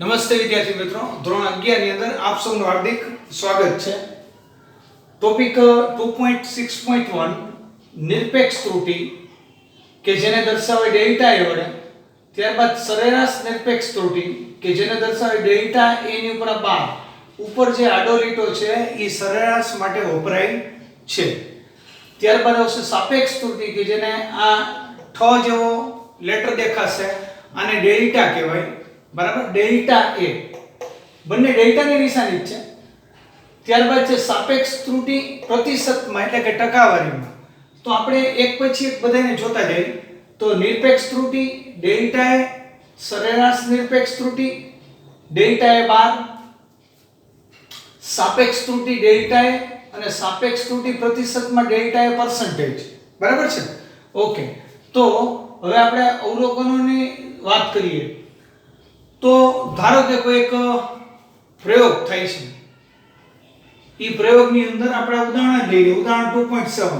નમસ્તે વિદ્યાર્થી મિત્રો, ધોરણ 11 ની અંદર આપ સૌનું હાર્દિક સ્વાગત છે. ટોપિક 2.6.1 નિરપેક્ષ ત્રુટિ કે જેને દર્શાવે ડેલ્ટા એ વડે, ત્યારબાદ સરેરાશ નિરપેક્ષ ત્રુટિ કે જેને દર્શાવે ડેલ્ટા એ ની ઉપર 12 ઉપર જે આડો લીટો છે એ સરેરાશ માટે વપરાય છે. ત્યારબાદ આવશે સાપેક્ષ ત્રુટિ કે જેને આ ઠ જેવો લેટર દેખાશે, આને ડેલ્ટા કહેવાય. બરાબર, ડેલ્ટા એ બંને ડેલ્ટાની નિશાની છે. ત્યારબાદ છે સાપેક્ષ ત્રુટિ પ્રતિશતમાં એટલે કે ટકાવારીમાં. તો આપણે એક પછી એક બધાને જોતા જઈએ. તો નિરપેક્ષ ત્રુટિ ડેલ્ટા એ, સરેરાશ નિરપેક્ષ ત્રુટિ ડેલ્ટા એ 12, સાપેક્ષ ત્રુટિ ડેલ્ટા એ અને સાપેક્ષ ત્રુટિ પ્રતિશતમાં ડેલ્ટા એ પર્સન્ટેજ. બરાબર છે? ઓકે. તો હવે આપણે અવલોકનોની વાત કરીએ. તો ધારો કે કોઈ એક પ્રયોગ થાય છે, એ પ્રયોગની અંદર આપણે ઉદાહરણ લઈએ. ઉદાહરણ 2.7.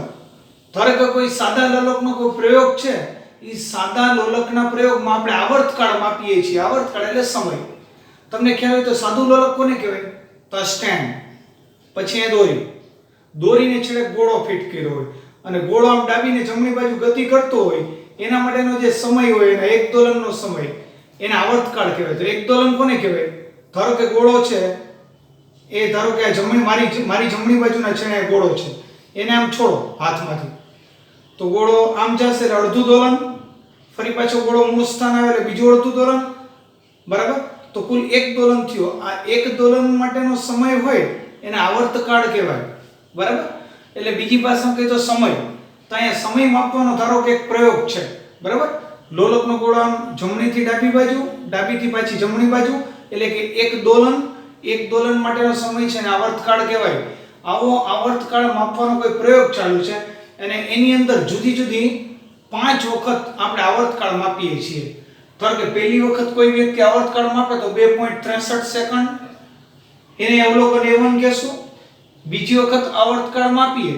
ધારો કે કોઈ સાદા લોલકનો કોઈ પ્રયોગ છે, એ સાદા લોલકના પ્રયોગમાં આપણે આવર્તકાળ માપીએ છીએ. આવર્તકાળ એટલે સમય. તમને ખ્યાલ હોય તો સાદું લોલક કોને કહેવાય? તો સ્ટેન્ડ. પછી એ દોરીને છેડે ગોળો ફિટ કર્યો હોય અને ગોળો આમ ડાબીને જમણી બાજુ ગતિ કરતો હોય, એના માટેનો જે સમય હોય એના એક દોલનનો સમય, એને આવર્તકાળ કહેવાય. તો એક દોલન કોને કહેવાય? ધારો કે ગોળો છે, એ ધારો કે મારી જમણી બાજુના છેડે ગોળો છે, એને આમ છોડો હાથમાંથી, તો ગોળો આમ જશે એટલે અડધું દોલન, ફરી પાછો ગોળો મૂળ સ્થાન આવે એટલે બીજું અડધું દોલન. બરાબર? તો કુલ એક દોલન થયો. આ એક દોલન માટેનો સમય હોય એને આવર્તકાળ કહેવાય. બરાબર? એટલે બીજી ભાષામાં કહીએ તો સમય. તો અહીંયા સમય માપવાનો ધારો કે એક પ્રયોગ છે. બરાબર? લોલકનો ગોળો આમ જમણીથી ડાબી બાજુ, ડાબીથી પાછી જમણી બાજુ, એટલે કે એક દોલન માટેનો સમય છે ને આવર્તકાળ કહેવાય. આવો આવર્તકાળ માપવાનો કોઈ પ્રયોગ ચાલુ છે અને એની અંદર જુદી જુદી 5 વખત આપણે આવર્તકાળ માપીએ છીએ. ધારો કે પહેલી વખત કોઈ વ્યક્તિ આવર્તકાળ માપે તો 2.63 સેકન્ડ, એને અવલોકન A1 કહેશું. બીજી વખત આવર્તકાળ માપીએ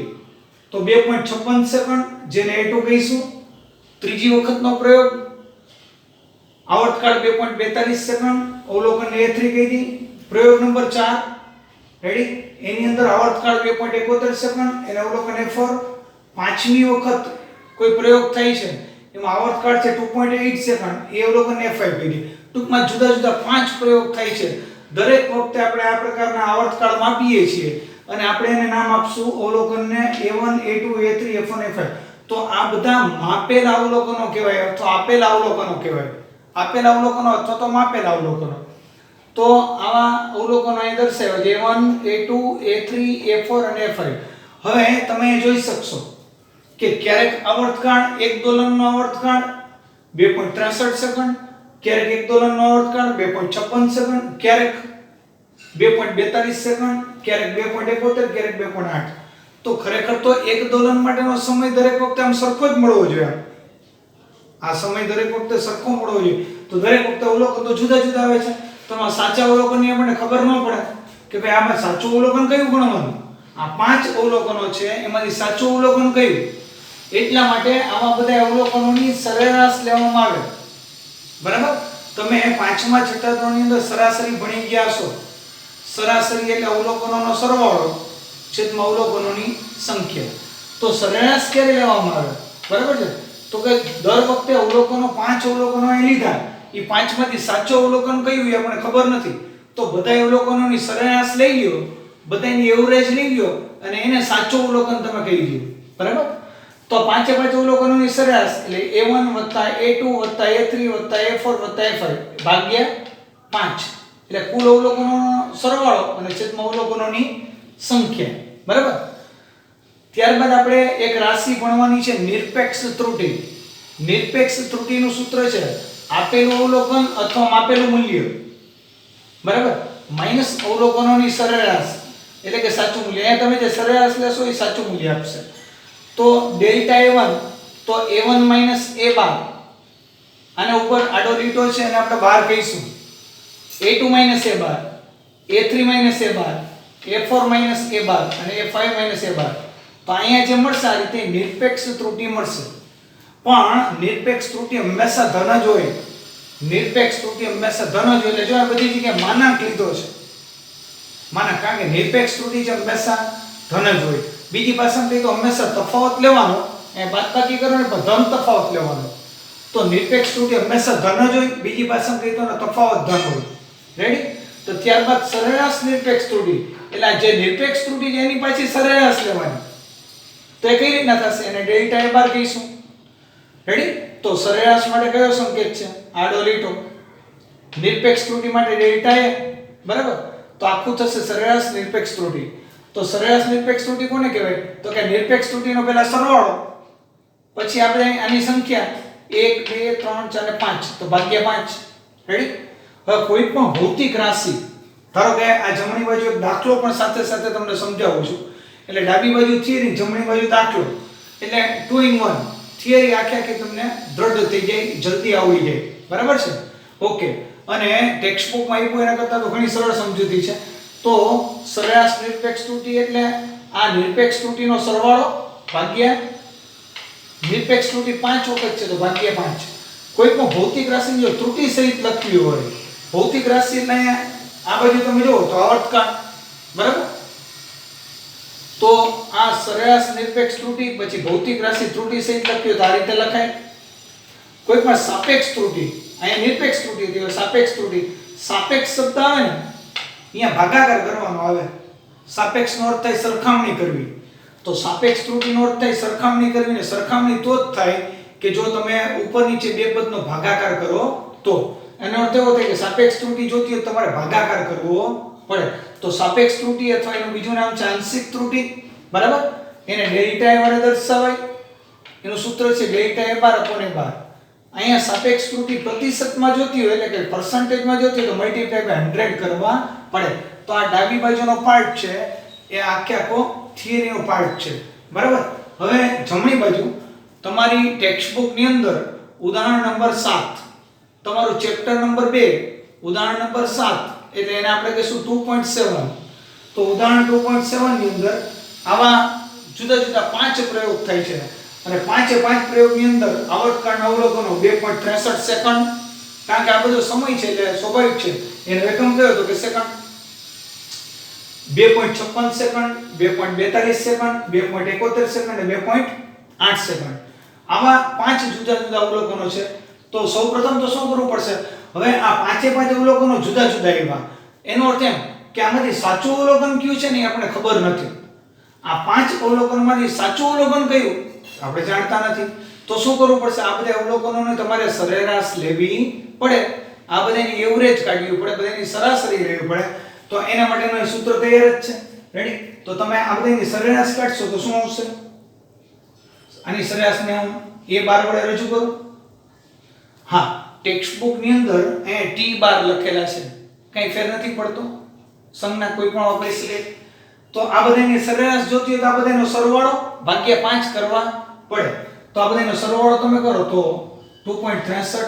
તો 2.56 સેકન્ડ, જેને A2 કહીશું. ત્રીજી વખતનો પ્રયોગ આવર્તકાળ 2.42 સેકન્ડ, અવલોકન A3 કહી દી. પ્રયોગ નંબર 4 રેડી, એની અંદર આવર્તકાળ 2.71 સેકન્ડ, એને અવલોકન A4. પાંચમી વખત કોઈ પ્રયોગ થાય છે, એમાં આવર્તકાળ છે 2.8 સેકન્ડ, એ અવલોકન A5 કહી દી. ટૂંકમાં જુદા જુદા 5 પ્રયોગ થાય છે. દરેક વખતે આપણે આ પ્રકારના આવર્તકાળ માપીએ છીએ અને આપણે એને નામ આપશું અવલોકનને A1, A2, A3, A4, A5. તો આ બધા માપેલા અવલોકનો કહેવાય અથવા આપેલા અવલોકનો કહેવાય. આપેલા અવલોકનો અથવા તો માપેલા અવલોકનો. તો આવા અવલોકનો અહીં દર્શાવ્યા છે A1, A2, A3, A4 અને A5. હવે તમે જોઈ શકશો કે ક્યારેક આવર્તકાળ એક દોલનનો આવર્તકાળ 2.63 સેકન્ડ, ક્યારેક એક દોલનનો આવર્તકાળ 2.56 સેકન્ડ, ક્યારેક 2.42 સેકન્ડ, ક્યારેક 2.71, ક્યારેક 2.8. તો ખરેખર તો એક દોલન માટેનો સમય દરેક વખતે આમ સરખો જ મળવો જોઈએ. આ સમય દરેક વખતે સરખો મળવો જોઈએ. તો દરેક વખતે અવલોકન તો જુદા જુદા આવે છે. તો આ સાચા અવલોકનની આપણને ખબર ન પડે કે ભાઈ આમાં સાચું અવલોકન કયું ગણવાનું. આ 5 અવલોકનો છે, એમાંથી સાચું અવલોકન કયું? એટલા માટે આવા બધા અવલોકનોની સરેરાશ લેવામાં આવે. બરાબર? તમે 5મા છઠ્ઠા ધોરણની અંદર સરાસરી ભણી ગયા છો. સરાસરી એટલે અવલોકનોનો સરવાળો છેદમાં અવલોકનોની સંખ્યા. તો સરેરાશ ક્યારે લેવામાં આવે? બરાબર છે? તો કે દર વખતે અવલોકનો 5 અવલોકનો એ લીધા, એ 5માંથી સાચું અવલોકન કયું એ આપણને ખબર નથી. તો બધા અવલોકનોની સરેરાશ લઈ લ્યો, બધાની એવરેજ લઈ લ્યો અને એને સાચું અવલોકન તમે કહી દો. બરાબર? તો 5 અવલોકનોની સરેરાશ એટલે A1 A2 A3 A4 A5 ભાગ્યા 5 એટલે કુલ અવલોકનોનો સરવાળો અને છેદમાં અવલોકનોની સંખ્યા. બરાબર? ત્યારબાદ આપણે એક રાશિ ભણવાની છે, નિરપેક્ષ ત્રુટિ. નિરપેક્ષ ત્રુટિનું સૂત્ર છે આપેલું અવલોકન અથવા માપેલું મૂલ્ય, બરાબર, માઈનસ અવલોકનોની સરેરાશ એટલે કે સાચું મૂલ્ય. અહીંયા તમે જે સરેરાશ લેશો એ સાચું મૂલ્ય આપશે. તો ડેલ્ટા A1 તો A1 A12, આને ઉપર આડો લીટો છે અને આપણે 12 કહીશું. A2 A12, A3 A12, A4 A12 અને A5 A12. તો અહીંયા જે મળશે આ રીતે નિરપેક્ષ ત્રુટિ મળશે. પણ નિરપેક્ષ ત્રુટિ હંમેશા ધન જ હોય. નિરપેક્ષ ત્રુટિ હંમેશા ધન જ હોય. એટલે જો આ બધી જગ્યાએ માનાંક લીધો છે, માનાંક, કારણ કે નિરપેક્ષ ત્રુટિ છે હંમેશા ધન જ હોય. બીજી ભાષામાં કહીએ તો હંમેશા તફાવત લેવાનો, એ બાદબાકી કરવાનો પણ ધન તફાવત લેવાનો. તો નિરપેક્ષ ત્રુટિ હંમેશા ધન જ હોય, બીજી ભાષામાં કહીએ તો તફાવત ધન હોય. રેડી? તો ત્યારબાદ સરેરાશ નિરપેક્ષ ત્રુટિ, એટલે આ જે નિરપેક્ષ ત્રુટિ છે એની પાછી સરેરાશ લેવાની. તો એ કઈ રીતના થશે? એને ડેલ્ટા એ બાર કહીશું. રેડી? તો સરેરાશ માટે કયો સંકેત છે? આડો લીટો. નિરપેક્ષ ત્રુટિ માટે ડેલ્ટા એ, બરાબર? તો આખું થશે સરેરાશ નિરપેક્ષ ત્રુટિ. તો સરેરાશ નિરપેક્ષ ત્રુટિ કોને કહેવાય? તો કે નિરપેક્ષ ત્રુટિનો પહેલા સરવાળો, પછી આપણે આની સંખ્યા 1 2 3 4 અને 5, તો ભાગ્યા 5. રેડી? હવે કોઈ પણ ભૌતિક રાશિ, ધારો કે આ જમણી બાજુ એક દાખલો પણ સાથે સાથે તમને સમજાવું છું. એટલે ડાબી બાજુ થિયરી, જમણી બાજુ દાખલો, એટલે 2 in 1. થિયરી આખી તમને દ્રઢ થઈ જાય, જલ્દી આવડી જાય. બરાબર છે? ઓકે. અને ટેક્સ્ટ બુકમાં આપ્યું એના કરતાં તો ઘણી સરળ સમજૂતી છે. તો સરેરાશ નિરપેક્ષ ત્રુટિ એટલે આ નિરપેક્ષ ત્રુટિનો સરવાળો ભાગ્યા નિરપેક્ષ ત્રુટિ 5 વખત છે તો ભાગ્યા 5. કોઈ પણ ભૌતિક રાશિની જો ત્રુટિ સહિત લખવી હોય, ભૌતિક રાશિ એટલે આ બાજુ તમે જુઓ તો આવર્તકાળ, બરાબર? તો આ સરેરાશ નિરપેક્ષ ત્રુટિ પછી ભૌતિક રાશિ ત્રુટિ સહિત લખવી હોય તો આ રીતે લખાય. કોઈ પણ સાપેક્ષ ત્રુટિ, અહીંયા નિરપેક્ષ ત્રુટિ હતી, હવે સાપેક્ષ ત્રુટિ. સાપેક્ષ શબ્દ આવે ને અહીંયા ભાગાકાર કરવાનો આવે. સાપેક્ષનો અર્થ થાય સરખામણી કરવી. તો સાપેક્ષ ત્રુટિનો અર્થ થાય સરખામણી કરવી, ને સરખામણી તો જ થાય કે જો તમે ઉપર નીચે બે પદનો ભાગાકાર કરો તો. એનો અર્થ એવો થાય કે સાપેક્ષ ત્રુટિ જોતી હોય તમારે ભાગાકાર કરવો પડે. તો સાપેક્ષ ત્રુટિ અથવા એનું બીજું નામ છે આંશિક ત્રુટિ, બરાબર? એને ડેલ્ટા એ વડે દર્શાવાય. એનું સૂત્ર છે ડેલ્ટા એ બાર અપોન એ બાર. અહીંયા સાપેક્ષ ત્રુટિ પ્રતિશતમાં જોતી હોય એટલે કે પર્સન્ટેજમાં જોતી હોય તો મલ્ટીપ્લાય બાય 100 કરવા પડે. તો આ ડાબી બાજુનો પાર્ટ છે એ આખો થિયરીનો પાર્ટ છે, બરાબર? હવે જમણી બાજુ તમારી ટેક્સ્ટ બુક ની અંદર ઉદાહરણ નંબર 7, તમારું ચેપ્ટર નંબર 2 ઉદાહરણ નંબર 7, એટલે એને આપણે કહીશું 2.7. તો ઉદાહરણ 2.7 ની અંદર આવા જુદા જુદા 5 પ્રયોગ થાય છે. અને 5 પ્રયોગની અંદર આવર્તકાળના અવલોકનો 2.63 સેકન્ડ, કારણ કે આ બધો સમય છે એટલે સ્વાભાવિક છે. એનો એકમ કયો તો કે સેકન્ડ. 2.56 સેકન્ડ, 2.42 સેકન્ડ, 2.71 સેકન્ડ અને 2.8 સેકન્ડ. આવા 5 જુદા જુદા અવલોકનો છે. તો સૌપ્રથમ તો શું કરવું પડશે? હવે આ 5 અવલોકનો જુદા જુદા એવા, એનો અર્થ એમ કે આમાંથી સાચું અવલોકન કયું છે ને એ આપણને ખબર નથી. આ 5 અવલોકનમાંથી સાચું અવલોકન કયું આપણે જાણતા નથી. તો શું કરવું પડશે? આ બધા અવલોકનોને તમારે સરેરાશ લેવી પડે. આ બધાની એવરેજ કાઢવી પડે, બધાની સરાસરી લેવી પડે. તો એના માટેનું સૂત્ર તૈયાર જ છે. રેડી? તો તમે આ બધાની સરેરાશ કાઢશો તો શું આવશે? આની સરેરાશને હું a12 વડે રજૂ કરું. હા, ટેક્સ્ટ બુક ની અંદર અહીંયા t12 લખેલા છે, કઈ ફેર નથી પડતો. સંજ્ઞા કોઈ પણ વાપરી શકે. તો આ બધાની સરેરાશ જોતી હોય તો આ બધાનો સરવાળો ભાગ્યા 5 કરવા પડે. તો આ બધાનો સરવાળો તમે કરો તો 2.63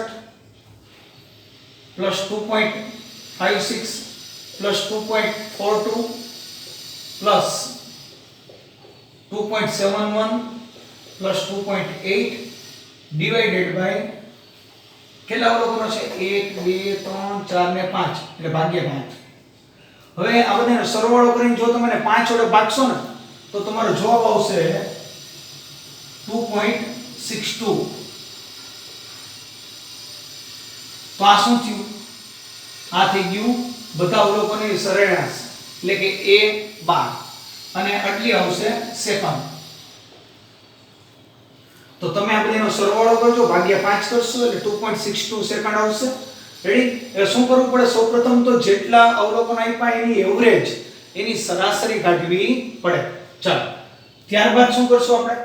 plus 2.56 plus 2.42 plus 2.71 plus 2.8 divided by કેટલા અવલોકનો છે? 1 2 3 4 ને 5 એટલે ભાગ્યા 5. હવે આ બધાનો સરવાળો કરીને જો તમે 5 વડે ભાગશો ને તો તમારો જવાબ આવશે 2.62. તો આ શું થયું? આ થઈ ગયું બધા અવલોકનોની સરેરાશ, એટલે કે a12 અને આટલી આવશે સેકન્ડ. તો તમે આ બધાનો સરવાળો કરજો, ભાગ્યા 5 કરશો એટલે 2.62 સેકન્ડ આવશે. રેડી? એટલે શું કરવું પડે? સૌપ્રથમ તો જેટલા અવલોકન આપ્યા એની એવરેજ, એની સરાસરી કાઢવી પડે. ચાલો, ત્યારબાદ શું કરશું આપણે?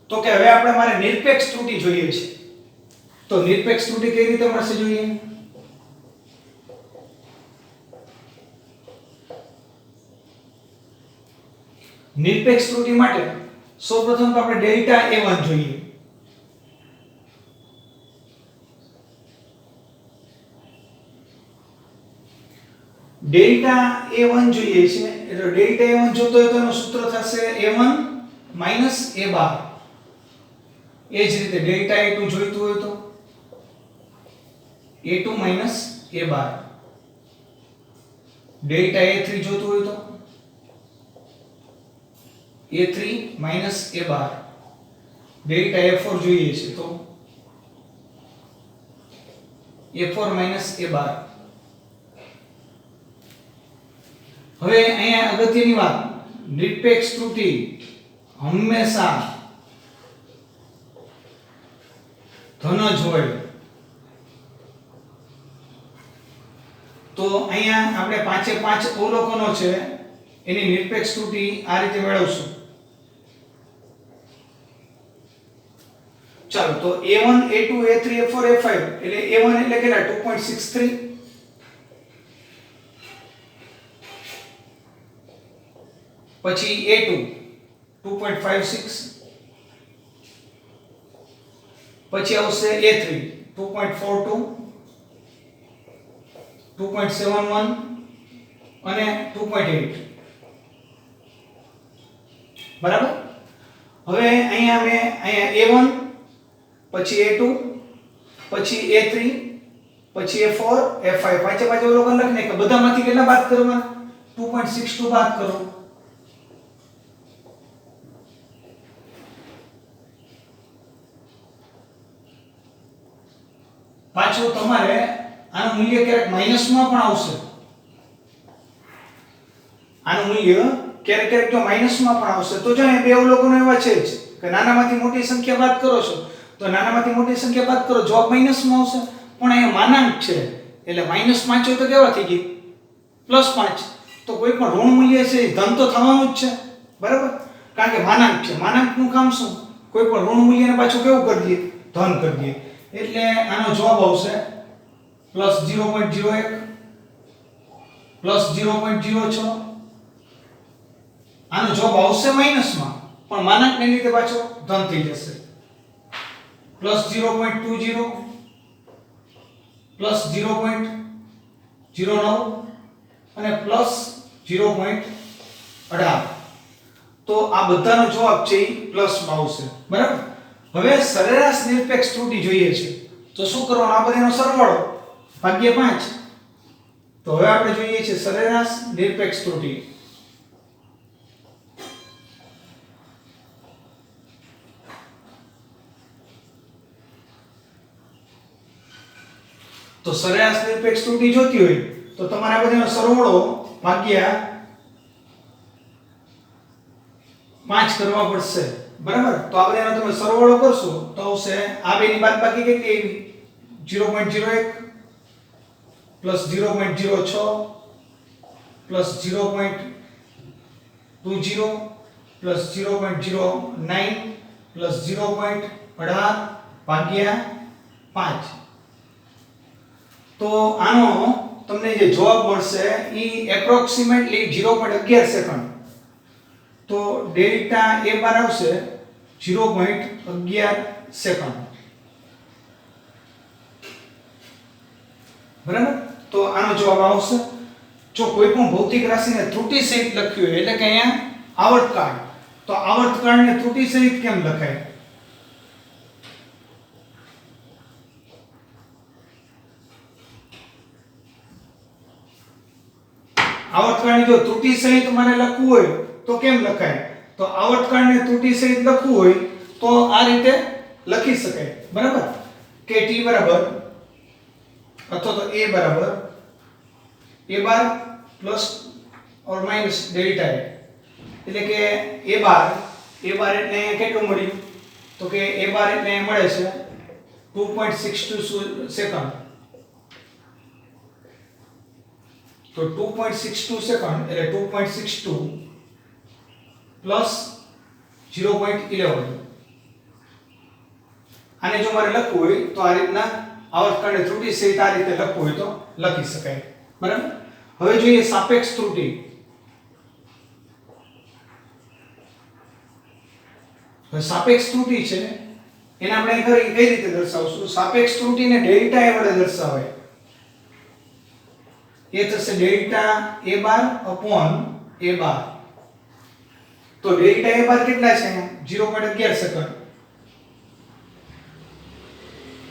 તો કે હવે આપણે મારે નિરપેક્ષ ત્રુટિ જોઈએ છે. તો નિરપેક્ષ ત્રુટિ કેવી રીતે મળશે જોઈએ? નિરપેક્ષ ત્રુટિ માટે સૌપ્રથમ તો આપણે ડેલ્ટા a1 જોઈએ. ડેલ્ટા a1 જોઈએ છે. એટલે ડેલ્ટા a1 જોતો હોય તો એનું સૂત્ર થશે a1 a12. એ જ રીતે ડેલ્ટા a2 જોઈતું હોય તો a2 minus a bar, delta a3 જોતું હોય તો a3 minus a bar, delta a4 જોઈએ છે તો a4 માઈનસ a બાર. હવે અહીંયા અગત્યની વાત, નિરપેક્ષ ત્રુટિ હંમેશા ધન જ હોય. તો અહીંયા આપણે પાંચે પાંચ અવલોકનો છે એની નિરપેક્ષ ત્રુટિ આ રીતે મેળવશું. ચાલો તો a1 a2 a3 a4 a5 એટલે a1 એટલે કેટલા 2.63, પછી a2 2.56, પછી આવશે a3 2.42, 2.71 અને 2.8. બરાબર. હવે અહીંયા મેં a1 પછી a2 પછી a3 પછી a4 a5 પાંચે પાંચ અવલોકન લખને કે બધામાંથી કેટલા બાદ કરવાના 2.62 બાદ કરો. પાછું તમારે આનું મૂલ્ય ક્યારેક માઈનસમાં પણ આવશે. આનું મૂલ્ય ક્યારેક જો માઈનસમાં પણ આવશે તો જો એ બે અવલોકનો એવા છે જ કે નાનામાંથી મોટી સંખ્યા બાદ કરો છો તો નાનામાંથી મોટી સંખ્યા બાદ કરો જવાબ માઈનસમાં આવશે. પણ અહીંયા માનાંક છે એટલે -5 હોય તો કેવા થઈ ગઈ +5. તો કોઈ પણ ઋણ મૂલ્ય છે એ ધન તો થવાનું જ છે. બરાબર. કારણ કે માનાંક છે. માનાંકનું કામ શું? કોઈ પણ ઋણ મૂલ્યને પાછું કેવું કરી દઈએ ધન કરી દઈએ. એટલે આનો જવાબ આવશે +0.01 +0.06. આનો જવાબ આવશે માઈનસમાં પણ માનાંકને લીધે પાછો ધન થઈ જશે. +0.20 +0.09 અને +0.18. તો આ બધાનો જવાબ છે એ પ્લસમાં આવશે. બરાબર. હવે સરેરાશ નિરપેક્ષ ત્રુટિ જોઈએ છે તો શું કરવાનું? આ બધાનો સરવાળો ભાગ્યા 5. તો હવે આપણે જોઈએ છે સરેરાશ નિરપેક્ષ ત્રુટિ. તો સરેરાશ નિરપેક્ષ ત્રુટિ જોતી હોય તો તમારે આ બધાનો સરવાળો ભાગ્યા 5 કરવા પડશે. બરાબર. તો આ બધાનો તમે સરવાળો કરશો તો આવશે આ બેની બાદબાકી કેટલી આવી 0.01 +0.06 +0.20 +0.09 +0.18 ભાગ્યા 5. તો આનો તમને જે જવાબ મળશે એ એપ્રોક્સિમેટલી 0.11 સેકન્ડ. તો ડેલ્ટા a બાર આવશે 0.11 સેકન્ડ. બરાબર. તો આનો જવાબ આવશે. જો કોઈ પણ ભૌતિક રાશિને ત્રુટિ સહિત લખ્યું હોય એટલે કે અહીંયા આવર્તકાળ, તો આવર્તકાળને ત્રુટિ સહિત કેમ લખાય? આવર્તકાળની જો ત્રુટિ સહિત મારે લખવું હોય તો કેમ લખાય? તો આવર્તકાળને ત્રુટિ સહિત લખવું હોય તો આ રીતે લખી શકાય. બરાબર. કે t બરાબર અથવા તો a બરાબર a bar plus or minus delta a. એટલે કે a બાર એટલે અહીંયા કેટલું મળ્યું? તો કે a બાર એટલે અહીંયા મળે છે 2.62 સેકન્ડ. તો 2.62 સેકન્ડ એટલે 2.62 પ્લસ 0.11. આને જો મારે લખવું હોય તો આ રીતના આવર્તકાળની ત્રુટિ સહિત આ રીતે લખવું હોય તો લખી શકાય. બરાબર. હવે જોઈએ સાપેક્ષ ત્રુટિ. હવે સાપેક્ષ ત્રુટિ છે એને આપણે કઈ રીતે દર્શાવશું? સાપેક્ષ ત્રુટિને ડેલ્ટા a વડે દર્શાવાય. એ થશે delta a bar upon a બાર. તો ડેલ્ટા a બાર કેટલા છે? 0.11 સેકન્ડ.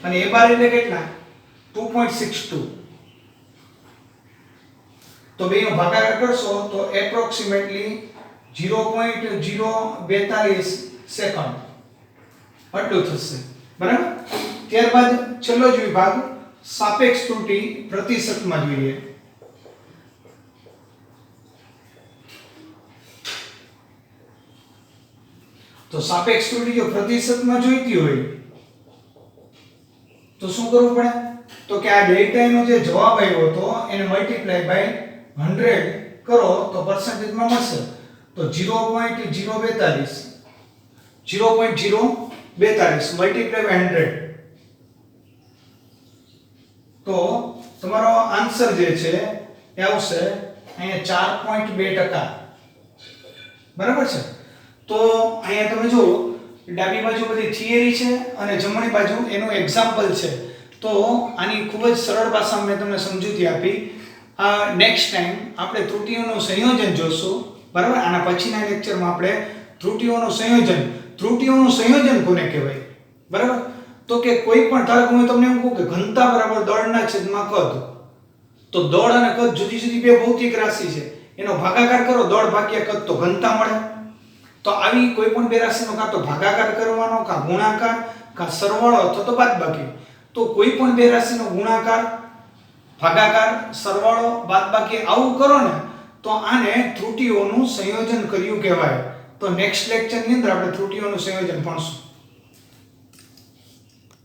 અને a બાર એટલે કેટલા? 2.62 તો બેનો ભાગાકાર કરશો તો એપ્રોક્સિમેટલી 0.042 સેકન્ડ આટલું થશે બરાબર. ત્યારબાદ છેલ્લો જ વિભાગ સાપેક્ષ ત્રુટિ પ્રતિશતમાં જોઈએ. તો સાપેક્ષ ત્રુટિ જો પ્રતિશતમાં જોઈતી હોય તો શું કરવું પડે? તો કે આ ડેલ્ટા નો જે જવાબ આવ્યો હતો એને મલ્ટીપ્લાય બાય 100 કરો તો પર્સન્ટેજમાં મળશે. તો 0.042 મલ્ટીપ્લાય બાય 100 તો તમારો આન્સર જે છે એ આવશે અહીંયા 4.2%. બરાબર છે. તો અહીંયા તમે જુઓ ડાબી બાજુ બધી થિયરી છે અને જમણી બાજુ એનું એક્ઝામ્પલ છે. તો આની ખૂબ જ સરળ ભાષામાં મેં તમને સમજૂતી આપી. આ નેક્સ્ટ ટાઈમ આપણે ત્રુટિઓનું સંયોજન જોશું. બરાબર. આના પછીના લેક્ચરમાં આપણે ત્રુટિઓનું સંયોજન કોને કહેવાય? બરાબર. તો કે કોઈ પણ ધારો કે હું તમને એમ કહું કે ઘનતા બરાબર દળના છેદમાં કદ, તો દળ અને કદ જુદી જુદી બે ભૌતિક રાશિ છે, એનો ભાગાકાર કરો દળ ભાગ્યા કદ તો ઘનતા મળે. તો આવી કોઈ પણ બે રાશિનો કાં તો ભાગાકાર કરવાનો, કાં ગુણાકાર, કાં સરવાળો અથવા તો બાદબાકી. તો કોઈ પણ બે રાશિનો ગુણાકાર, ભાગાકાર, સરવાળો, બાદબાકી આવું કરો ને તો આને ત્રુટિઓનું સંયોજન કર્યું કહેવાય. તો નેક્સ્ટ લેક્ચરની અંદર આપણે ત્રુટિઓનું સંયોજન ભણશું.